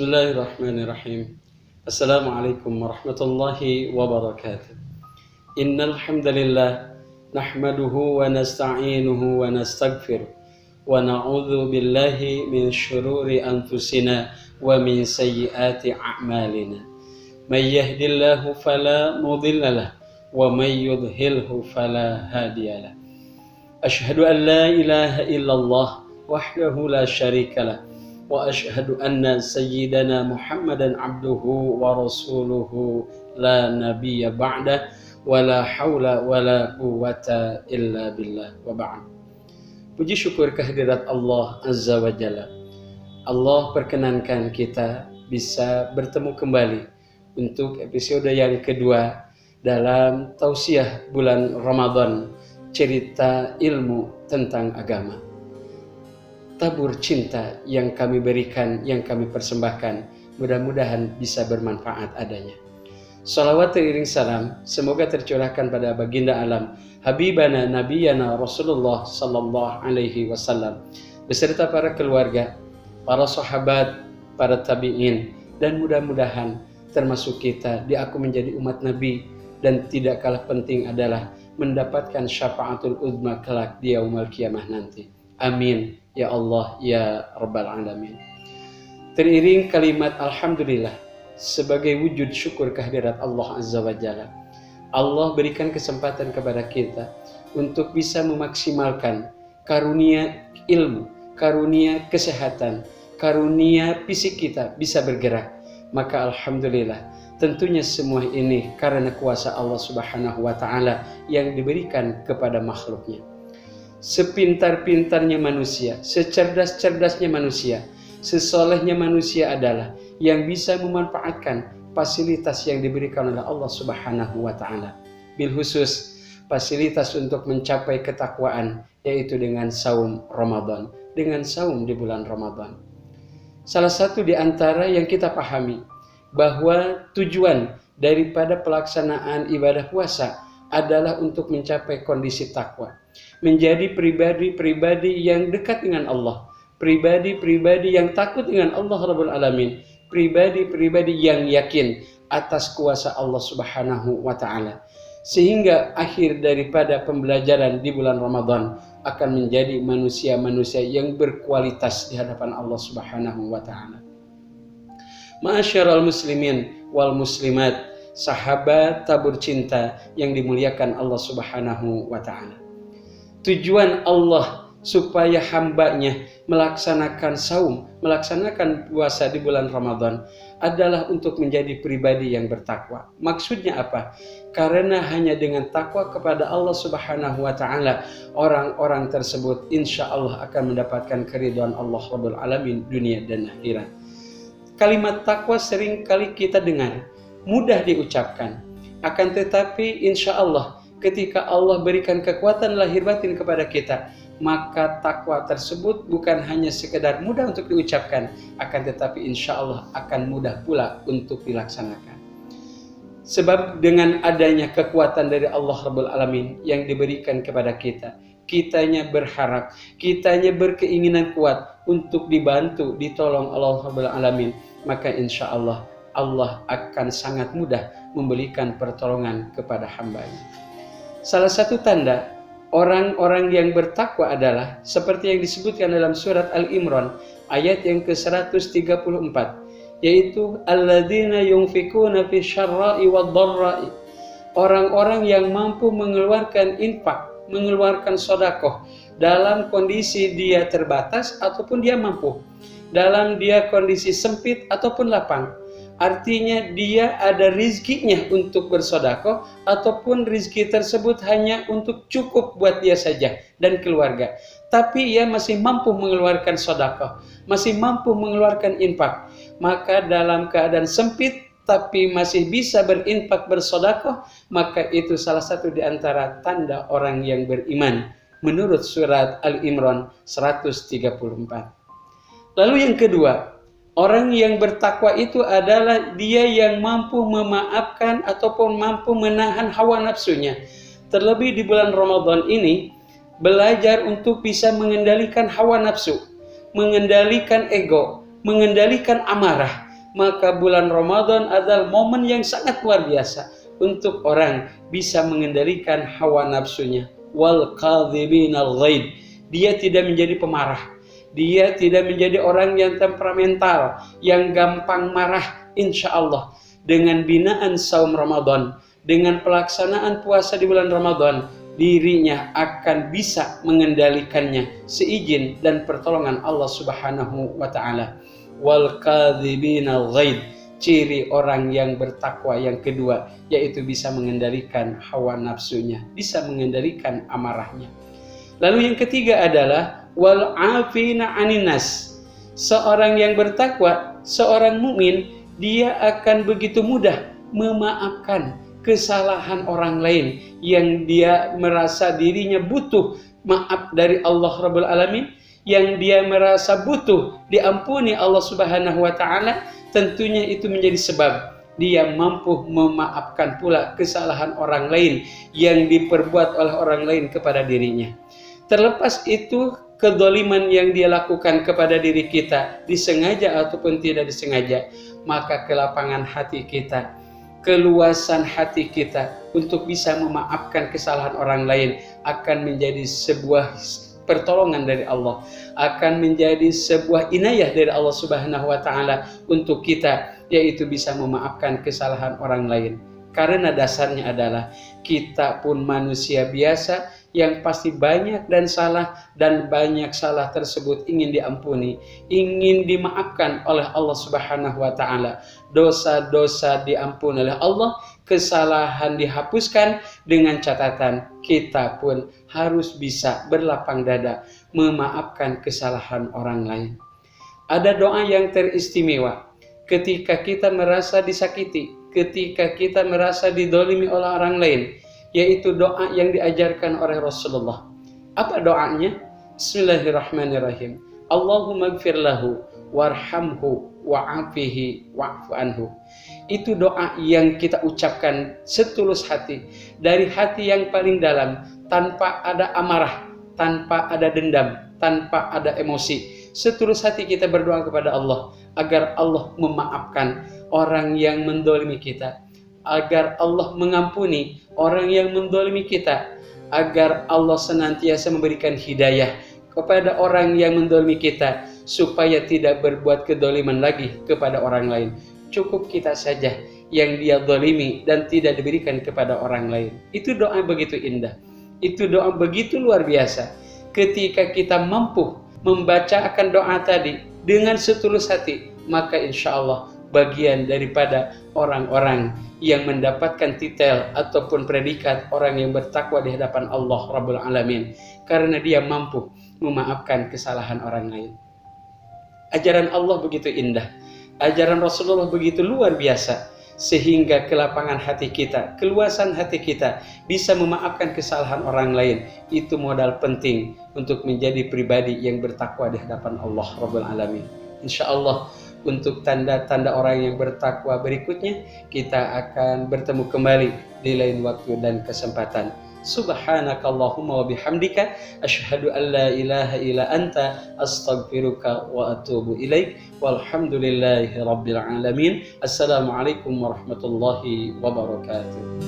Bismillahirrahmanirrahim. Assalamualaikum warahmatullahi wabarakatuh. Innal hamdalillah nahmaduhu wa nasta'inuhu wa nastaghfiruh wa na'udzu billahi min syururi anfusina wa min sayyiati a'malina. May yahdihillahu fala mudilla lahu wa may yudhlilhu fala hadiyalah. Asyhadu an la ilaha illallah wahdahu la syarikalah wa asyhadu anna sayyidana Muhammadan abduhu wa rasuluhu la nabiyya ba'dah wa la hawla wa la quwwata illa billah wa ba'd. Puji syukur kehadirat Allah Azza wa Jalla. Allah perkenankan kita bisa bertemu kembali untuk episode yang kedua dalam tausiah bulan Ramadan, cerita ilmu tentang agama. Tabur cinta yang kami berikan, yang kami persembahkan, mudah-mudahan bisa bermanfaat adanya. Salawat teriring salam semoga tercurahkan pada baginda alam Habibana Nabiyana Rasulullah Sallallahu Alaihi Wasallam beserta para keluarga, para sahabat, para tabi'in, dan mudah-mudahan termasuk kita diaku menjadi umat Nabi, dan tidak kalah penting adalah mendapatkan syafaatul uzma kelak di yaumul qiyamah nanti. Amin ya Allah ya Rabbal Alamin. Teriring kalimat alhamdulillah sebagai wujud syukur kehadirat Allah Azza wa Jalla. Allah berikan kesempatan kepada kita untuk bisa memaksimalkan karunia ilmu, karunia kesehatan, karunia fisik kita bisa bergerak. Maka alhamdulillah, tentunya semua ini karena kuasa Allah Subhanahu wa taala yang diberikan kepada makhluknya. Sepintar-pintarnya manusia, secerdas-cerdasnya manusia, sesolehnya manusia adalah yang bisa memanfaatkan fasilitas yang diberikan oleh Allah Subhanahu wa taala. Bil khusus fasilitas untuk mencapai ketakwaan, yaitu dengan saum Ramadan, dengan saum di bulan Ramadan. Salah satu di antara yang kita pahami bahwa tujuan daripada pelaksanaan ibadah puasa adalah untuk mencapai kondisi takwa, menjadi pribadi-pribadi yang dekat dengan Allah, pribadi-pribadi yang takut dengan Allah Rabbul Alamin, pribadi-pribadi yang yakin atas kuasa Allah Subhanahu wa taala, sehingga akhir daripada pembelajaran di bulan Ramadan akan menjadi manusia-manusia yang berkualitas di hadapan Allah Subhanahu wa taala. Ma'asyiral muslimin wal muslimat, sahabat tabur cinta yang dimuliakan Allah Subhanahu wa taala. Tujuan Allah supaya hambanya melaksanakan saum, melaksanakan puasa di bulan Ramadan adalah untuk menjadi pribadi yang bertakwa. Maksudnya apa? Karena hanya dengan takwa kepada Allah Subhanahu wa taala, orang-orang tersebut insya Allah akan mendapatkan keridhaan Allah Rabbul Alamin dunia dan akhirat. Kalimat takwa sering kali kita dengar, mudah diucapkan, akan tetapi insya Allah ketika Allah berikan kekuatan lahir batin kepada kita, maka takwa tersebut bukan hanya sekedar mudah untuk diucapkan, akan tetapi insya Allah akan mudah pula untuk dilaksanakan. Sebab dengan adanya kekuatan dari Allah Rabbul Alamin yang diberikan kepada kita, kitanya berharap, kitanya berkeinginan kuat untuk dibantu, ditolong Allah Rabbul Alamin, maka insya Allah Allah akan sangat mudah memberikan pertolongan kepada hambanya. Salah satu tanda orang-orang yang bertakwa adalah seperti yang disebutkan dalam surat Al-Imran ayat yang ke-134, yaitu alladzina yunfikuna fi syarra'i wad-dharra'i, orang-orang yang mampu mengeluarkan infak, mengeluarkan sedekah dalam kondisi dia terbatas ataupun dia mampu, dalam dia kondisi sempit ataupun lapang. Artinya dia ada rizkinya untuk bersedekah ataupun rizki tersebut hanya untuk cukup buat dia saja dan keluarga. Tapi ia masih mampu mengeluarkan sedekah, masih mampu mengeluarkan infak. Maka dalam keadaan sempit tapi masih bisa berinfak bersedekah, maka itu salah satu di antara tanda orang yang beriman menurut surat Al-Imran 134. Lalu yang kedua, orang yang bertakwa itu adalah dia yang mampu memaafkan ataupun mampu menahan hawa nafsunya. Terlebih di bulan Ramadan ini, belajar untuk bisa mengendalikan hawa nafsu, mengendalikan ego, mengendalikan amarah. maka bulan Ramadan adalah momen yang sangat luar biasa untuk orang bisa mengendalikan hawa nafsunya. Wal kadhiminal ghaid, dia tidak menjadi pemarah, dia tidak menjadi orang yang temperamental, yang gampang marah. Insya Allah dengan binaan saum Ramadan, dengan pelaksanaan puasa di bulan Ramadan, dirinya akan bisa mengendalikannya seizin dan pertolongan Allah Subhanahu wa taala. Wal kadhibinal ghaid, ciri orang yang bertakwa yang kedua yaitu bisa mengendalikan hawa nafsunya, bisa mengendalikan amarahnya. Lalu yang ketiga adalah wal afina aninas. Seorang yang bertakwa, seorang mukmin, dia akan begitu mudah memaafkan kesalahan orang lain yang dia merasa dirinya butuh maaf dari Allah Rabbul Alamin, yang dia merasa butuh diampuni Allah Subhanahu wa taala. Tentunya itu menjadi sebab dia mampu memaafkan pula kesalahan orang lain yang diperbuat oleh orang lain kepada dirinya. Terlepas itu kedzaliman yang dia lakukan kepada diri kita, disengaja ataupun tidak disengaja, maka kelapangan hati kita, keluasan hati kita untuk bisa memaafkan kesalahan orang lain akan menjadi sebuah pertolongan dari Allah, akan menjadi sebuah inayah dari Allah Subhanahu wa taala untuk kita, yaitu bisa memaafkan kesalahan orang lain. Karena dasarnya adalah kita pun manusia biasa yang pasti banyak dan banyak salah tersebut ingin diampuni, ingin dimaafkan oleh Allah Subhanahu wa taala. Dosa-dosa diampuni oleh Allah, kesalahan dihapuskan, dengan catatan kita pun harus bisa berlapang dada memaafkan kesalahan orang lain. Ada doa yang teristimewa ketika kita merasa disakiti, ketika kita merasa didolimi oleh orang lain, yaitu doa yang diajarkan oleh Rasulullah. Apa doanya? Bismillahirrahmanirrahim. Allahumma gfir lahu warhamhu wa'afihi wa'fu anhu. Itu doa yang kita ucapkan setulus hati, dari hati yang paling dalam, tanpa ada amarah, tanpa ada dendam, tanpa ada emosi. Setulus hati kita berdoa kepada Allah agar Allah memaafkan orang yang mendolimi kita, agar Allah mengampuni orang yang mendolimi kita, agar Allah senantiasa memberikan hidayah kepada orang yang mendolimi kita, supaya tidak berbuat kedoliman lagi kepada orang lain. Cukup kita saja yang dia dolimi dan tidak diberikan kepada orang lain. Itu doa begitu indah, itu doa begitu luar biasa. Ketika kita mampu membaca akan doa tadi dengan setulus hati, maka insya Allah bagian daripada orang-orang yang mendapatkan titel ataupun predikat orang yang bertakwa di hadapan Allah Rabbul Alamin, karena dia mampu memaafkan kesalahan orang lain. Ajaran Allah begitu indah, ajaran Rasulullah begitu luar biasa, sehingga kelapangan hati kita, keluasan hati kita bisa memaafkan kesalahan orang lain. Itu modal penting untuk menjadi pribadi yang bertakwa di hadapan Allah Rabbul Alamin. Insya Allah untuk tanda-tanda orang yang bertakwa berikutnya kita akan bertemu kembali di lain waktu dan kesempatan. Subhanakallahumma wa bihamdika asyhadu an la ilaha illa anta astaghfiruka wa atubu ilaik. Walhamdulillahi rabbil alamin. Assalamualaikum warahmatullahi wabarakatuh.